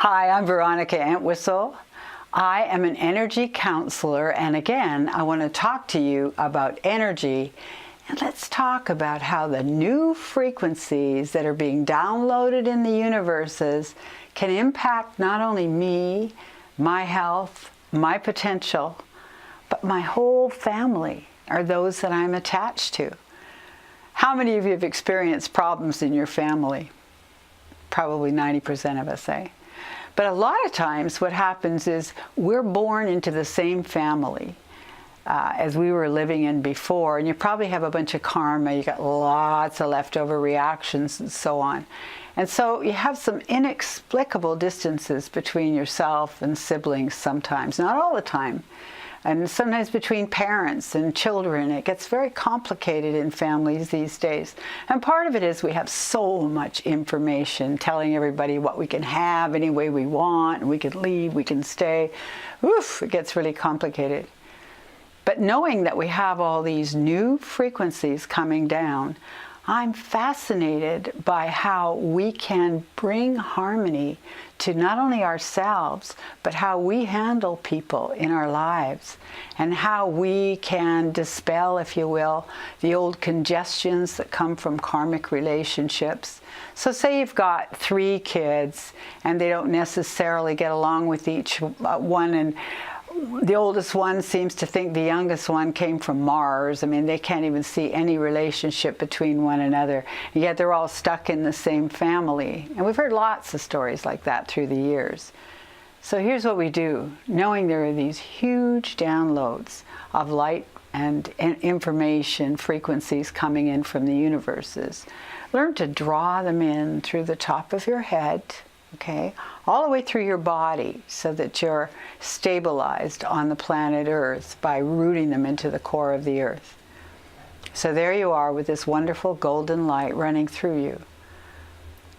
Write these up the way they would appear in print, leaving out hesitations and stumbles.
Hi, I'm Veronica Entwistle. I am an energy counselor, and again, I want to talk to you about energy. And let's talk about how the new frequencies that are being downloaded in the universes can impact not only me, my health, my potential, but my whole family, or those that I'm attached to. How many of you have experienced problems in your family? Probably 90% of us, eh? But a lot of times what happens is we're born into the same family as we were living in before, and you probably have a bunch of karma, you got lots of leftover reactions and so on. And so you have some inexplicable distances between yourself and siblings sometimes, not all the time. And sometimes between parents and children. It gets very complicated in families these days. And part of it is we have so much information telling everybody what we can have any way we want, and we can leave, we can stay. Oof, it gets really complicated. But knowing that we have all these new frequencies coming down, I'm fascinated by how we can bring harmony to not only ourselves, but how we handle people in our lives, and how we can dispel, if you will, the old congestions that come from karmic relationships. So say you've got 3 kids and they don't necessarily get along with each one, and the oldest one seems to think the youngest one came from Mars. I mean, they can't even see any relationship between one another, yet they're all stuck in the same family. And we've heard lots of stories like that through the years. So here's what we do. Knowing there are these huge downloads of light and information frequencies coming in from the universes, learn to draw them in through the top of your head, okay, all the way through your body, so that you're stabilized on the planet Earth by rooting them into the core of the Earth. So there you are with this wonderful golden light running through you.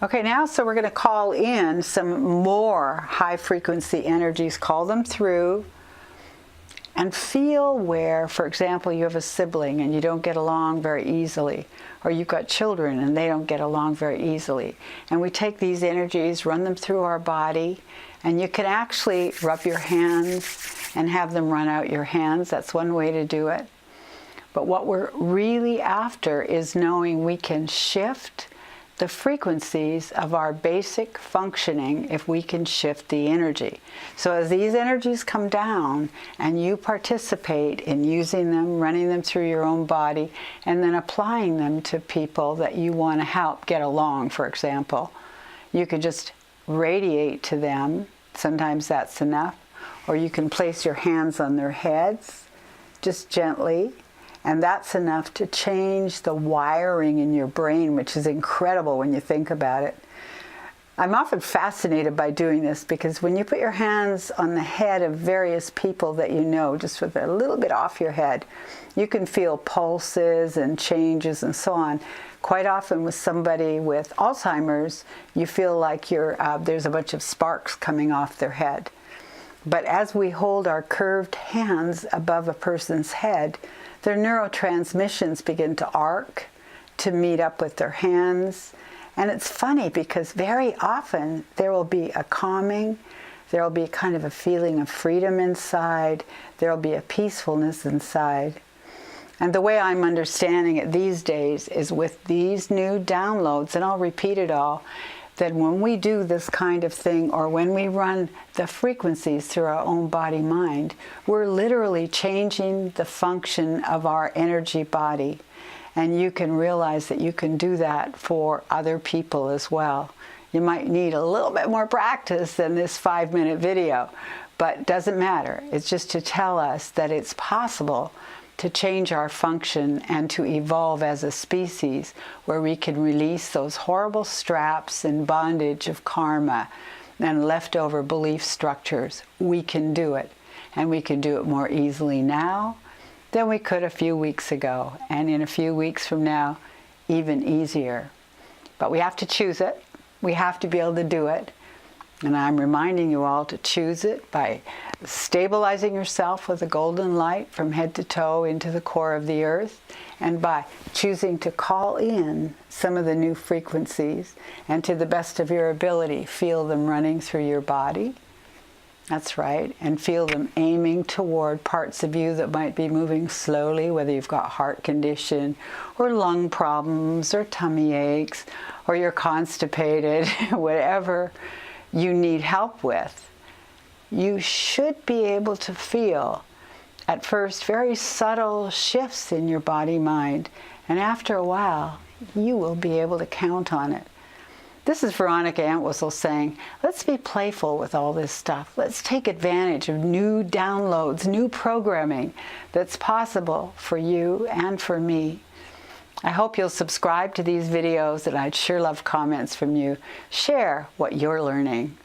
Okay, now so we're going to call in some more high frequency energies, call them through, and feel where, for example, you have a sibling and you don't get along very easily, or you've got children and they don't get along very easily. And we take these energies, run them through our body, and you can actually rub your hands and have them run out your hands. That's one way to do it. But what we're really after is knowing we can shift the frequencies of our basic functioning if we can shift the energy. So as these energies come down and you participate in using them, running them through your own body, and then applying them to people that you want to help get along, for example, you could just radiate to them. Sometimes that's enough. Or you can place your hands on their heads, just gently. And that's enough to change the wiring in your brain, which is incredible when you think about it. I'm often fascinated by doing this because when you put your hands on the head of various people that you know, just with a little bit off your head, you can feel pulses and changes and so on. Quite often with somebody with Alzheimer's, you feel like there's a bunch of sparks coming off their head. But as we hold our curved hands above a person's head, their neurotransmissions begin to arc to meet up with their hands. And it's funny because very often there will be a calming, there will be kind of a feeling of freedom inside, there will be a peacefulness inside. And the way I'm understanding it these days is with these new downloads, and I'll repeat it all, that when we do this kind of thing, or when we run the frequencies through our own body-mind, we're literally changing the function of our energy body. And you can realize that you can do that for other people as well. You might need a little bit more practice than this 5-minute video, but it doesn't matter. It's just to tell us that it's possible to change our function and to evolve as a species where we can release those horrible straps and bondage of karma and leftover belief structures. We can do it, and we can do it more easily now than we could a few weeks ago, and in a few weeks from now, even easier. But we have to choose it. We have to be able to do it. And I'm reminding you all to choose it by stabilizing yourself with a golden light from head to toe into the core of the earth, and by choosing to call in some of the new frequencies and, to the best of your ability, feel them running through your body. That's right. And feel them aiming toward parts of you that might be moving slowly, whether you've got heart condition or lung problems or tummy aches or you're constipated, whatever you need help with. You should be able to feel, at first, very subtle shifts in your body-mind, and after a while, you will be able to count on it. This is Veronica Entwistle saying, let's be playful with all this stuff. Let's take advantage of new downloads, new programming that's possible for you and for me. I hope you'll subscribe to these videos, and I'd sure love comments from you. Share what you're learning.